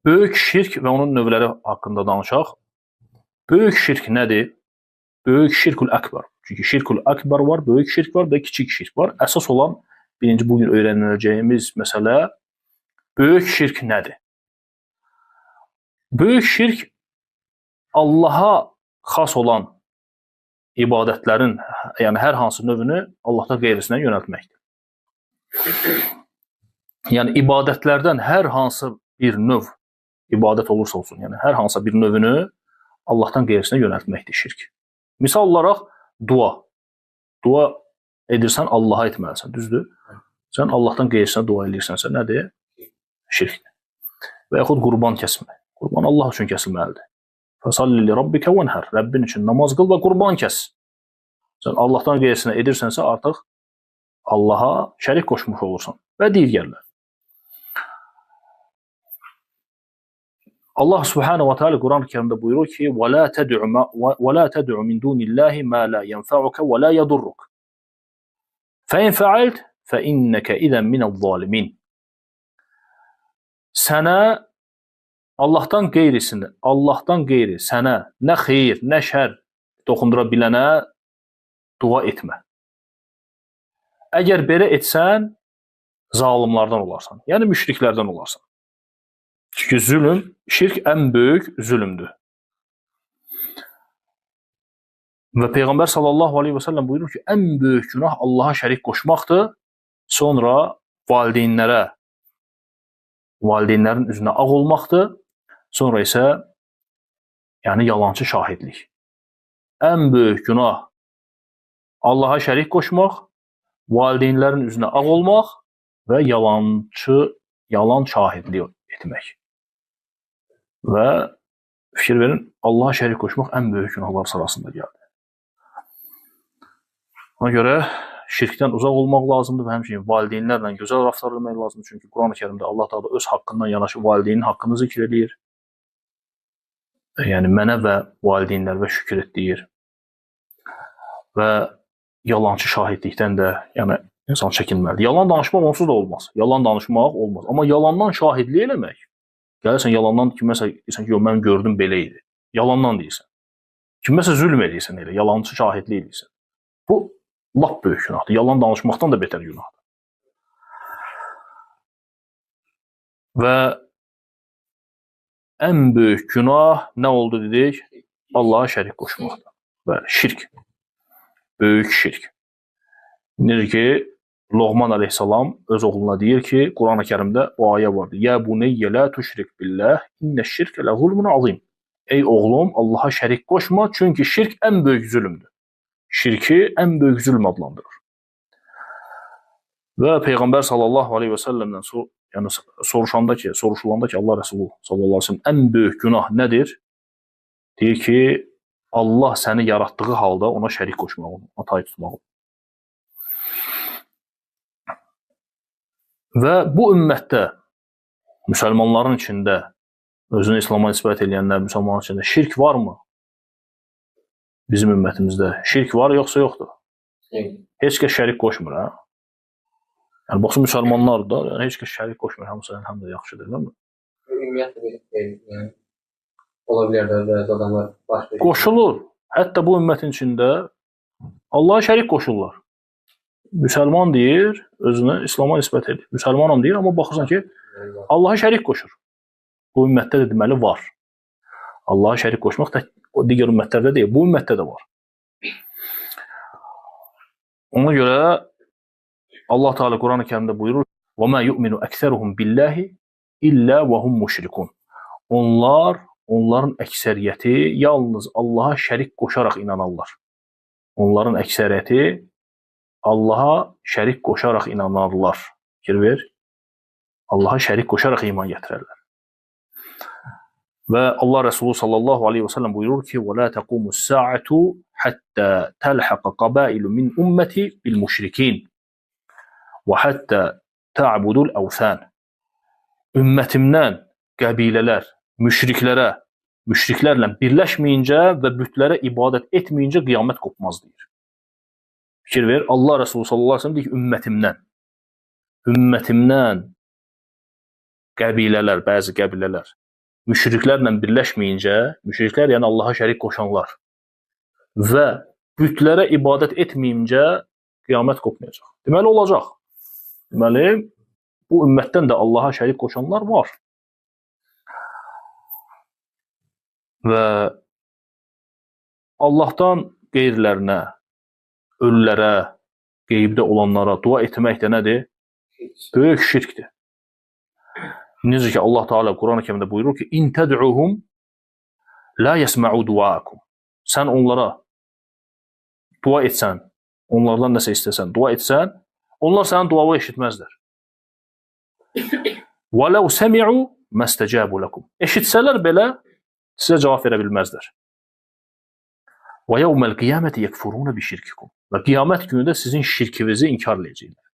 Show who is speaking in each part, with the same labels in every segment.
Speaker 1: Böyük şirk və onun növləri haqqında danışaq. Böyük şirk nədir? Böyük şirkul əkbar. Çünki şirkul əkbar var, böyük şirk var və kiçik şirk var. Əsas olan birinci bugün öyrəniləcəyimiz məsələ böyük şirk nədir? Böyük şirk Allaha xas olan ibadətlərin, yəni hər hansı növünü Allahdan qeyrisinə yönəltməkdir. Yəni ibadətlərdən hər hansı bir növ ibadət olursa olsun, yəni hər hansı bir növünü Allahdan qeyrisinə yönəltməkdir şirk. Misal olaraq dua. Dua edirsən, Allaha etməlisən, düzdür? Sən Allahdan qeyrisinə dua edirsənsə, nədir? Şirkdir. Və yaxud qurban kəsmək. Qurban Allah üçün kəsilməlidir. Fəsalli li rabbikə vənhər. Rəbbin üçün namaz qıl və qurban kəs. Sən Allahdan qeyrisinə edirsənsə, artıq Allaha şərik qoşmuş olursan. Və digərlər. Allah Subhanahu wa Ta'ala Quran-ı Kerimdə buyurur ki: "Və la tad'u min dunillahi ma la yenfa'uka və la yadurruk. Fa in fa'alt fa innaka idan minez-zalimin." Sənə Allahdan qeyri sənə nə xeyir, nə şər toxundura bilənə dua etmə. Əgər belə etsən, zalimlardan olarsan. Yəni müşriklərdən olarsan. Çünki şirk ən böyük zülmdür. Və Peyğəmbər sallallahu aleyhi və səlləm buyurur ki, ən böyük günah Allaha şərik qoşmaqdır. Sonra valideynlərin üzünə ağ olmaqdır. Sonra isə yəni yalançı şahidlik. Ən böyük günah Allaha şərik qoşmaq, valideynlərin üzünə ağ olmaq və yalan şahidlik etmək. Və fikir verin, Allaha şərik qoşmaq ən böyük günahlar sırasında gəldi. Ona görə şirkdən uzaq olmaq lazımdır və həmçinin valideynlərlə gözəl rəftar etmək lazımdır. Çünki Quran-ı Kerimdə Allah Taala öz haqqından yanaşı valideynin haqqını zikr edir. Yəni mənə və valideynlərimə şükür et deyir. Və yalançı şahidlikdən də yəni insan çəkinməlidir. Yalan danışmaq onsuz da olmaz. Yalan danışmaq olmaz. Amma yalandan şahidlik eləmək. Gəlirsən yalandan kiməsə deyirsən ki, yox mən gördüm belə idi. Yalandan deyirsən. Kiməsə zülm edirsən elə, yalançı şahidlik edirsən. Bu lap böyük günahdır. Yalan danışmaqdan da betər günahdır. Və ən böyük günah nə oldu dedik? Allaha şərik qoşmaqdır. Və şirk. Böyük şirk. Necə ki, Loğman aleyhissalam öz oğluna deyir ki, Quran-ı Kerimdə o ayə vardır. Ya buneyyə la tuşrik billah, innəş-şirkə lezulmun azim. Ey oğlum, Allaha şərik qoşma, çünki şirk ən böyük zülmdür. Şirki ən böyük zülm adlandırır. Və Peyğəmbər sallallahu aleyhi və səlləmdən yəni soruşulanda ki, Allah Rəsulü sallallahu aleyhi və səlləm ən böyük günah nədir? Deyir ki, Allah səni yaratdığı halda ona şərik qoşmaq olur, atayı tutmaq olur. Və bu ümmətdə, müsəlmanların içində, özünü İslama nisbət edənlər, müsəlmanların içində şirk varmı? Bizim ümmətimizdə şirk var, yoxsa yoxdur? Heç kəs şərik qoşmur, hə? Yəni, baxsın müsəlmanlar da, yəni, heç kəs şərik qoşmur, hamısı həm də yaxşıdır, değil mi?
Speaker 2: Ümumiyyətlə, ola bilər də, bəzi adamlar başlayır.
Speaker 1: Qoşulur. Hətta bu ümmətin içində Allaha şərik qoşurlar. Müsəlman deyir, özünə İslama nisbət edir. Müsəlmanam deyir, amma baxırsan ki, Allaha şərik qoşur. Bu ümmətdə də deməli var. Allaha şərik qoşmaq da digər ümmətlərdə deyil, bu ümmətdə də var. Ona görə Allah Teala Quran-ı Kerimdə buyurur: "Və mə yu'minu əksəruhum billahi illə və hum müşrikun." Onların əksəriyyəti yalnız Allaha şərik qoşaraq inanarlar. Onların əksəriyyəti Allaha şərik qoşaraq inanarlar. Fikir ver. Allaha şərik qoşaraq iman gətirərlər. Və Allah Resulü sallallahu aleyhi və səlləm buyurur ki, وَلَا تَقُومُ السَّاعَةُ حَتَّى تَلْحَقَ قَبَائِلُ مِنْ أُمَّتِ بِالْمُشْرِكِينَ وَحَتَّى تَعْبُدُ الْأَوْثَانِ. Ümmətimdən qəbilələr müşriklərlə birləşməyincə və bütlərə ibadət etməyincə qiyamət qopmaz deyir. Fikir ver, Allah Resulü sallallahu aleyhi və səlləm deyir ki, ümmətimdən qəbilələr, bəzi qəbilələr müşriklərlə birləşməyincə, müşriklər yəni Allaha şərik qoşanlar və bütlərə ibadət etməyincə qiyamət qopmayacaq. Deməli olacaq. Deməli bu ümmətdən də Allaha şərik qoşanlar var. Və Allahdan qeyrilərinə, ölülərə, qeybdə olanlara dua etmək də nədir? Böyük şirkdir. Necə ki Allah Teala Quran-ı Kərimdə buyurur ki: "İn təd'uhum la yesma'u du'aakum." Sən onlara dua etsən, onlardan nəsə istəsən, dua etsən, onlar sənin duanı eşitməzlər. "Walau sami'u mastajabu lakum." Eşitsələr belə sizə cavab verə bilməzlər. "Və yevmel qiyamati yekfuruna bi şirkikum." Və qiyamət günü də sizin şirkinizi inkar edəcəklər.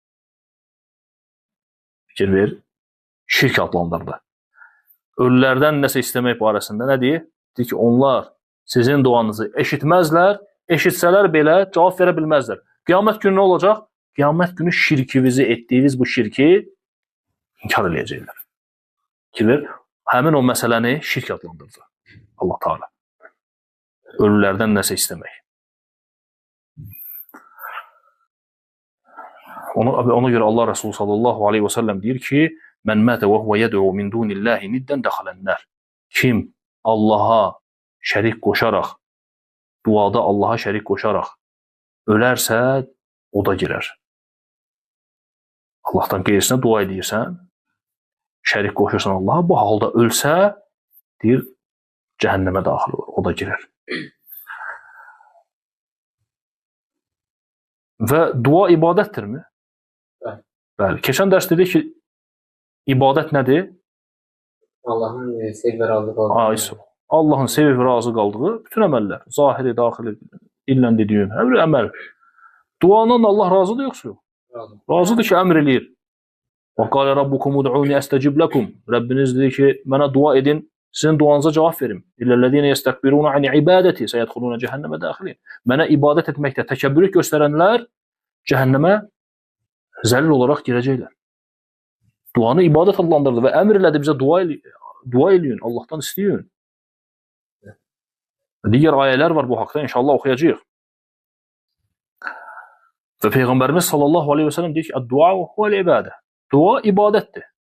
Speaker 1: Fikir ver. Şirk adlandırdı. Ölülərdən nəsə istəmək barəsində nə deyir? Deyir ki, onlar sizin duanızı eşitməzlər, eşitsələr belə cavab verə bilməzlər. Qiyamət günü nə olacaq? Qiyamət günü şirkinizi etdiyiniz bu şirki inkar edəcəklər. Fikir ver. Həmin o məsələni şirk adlandırdı Allah Teala. Ölülərdən nəsə istəmək. Ona görə Allah Resulü sallallahu aleyhi və səlləm deyir ki: "Mən mətə və huvə yəd'u min dunillahi niddən dəxələnlər." Kim Allaha şərik qoşaraq, duada Allaha şərik qoşaraq ölərsə, o da girər. Allahdan qeyrisinə dua edirsən, şərik qoşursan Allaha, bu halda ölsə, deyir, cəhənnəmə daxil olur, o da girər. Və dua ibadətdirmi? Bəli. Keçən dərs dedik ki, ibadət nədir?
Speaker 2: Allahın sevib və razı qaldığı.
Speaker 1: Allahın sevib və razı qaldığı bütün əməllər, zahiri, daxili, dillə dediyin, hər bir əməl. Duandan Allah razıdır yoxsa yox? Razıdır ki, əmr eləyir. Və qalə rabbukum ud'uni estecib lakum. Rəbbiniz dedi ki, mənə dua edin, sizin duanıza cavab verim. İllellezine yestekbiruna an ibadati sayadkhuluna cehenneme daxilin. Mənə ibadət etməkdə təkəbbürlük göstərənlər cəhənnəmə zəlil olaraq girəcəklər. Duanı ibadət adlandırdı və əmr elədi bizə dua eləyin, Allahdan istəyin. Digər ayələr var bu haqda, inşallah oxuyacağıq. Və Peyğəmbərimiz sallallahu aleyhi və səlləm deyir ki, "Dua huvel ibadə." Dua ibadətdir.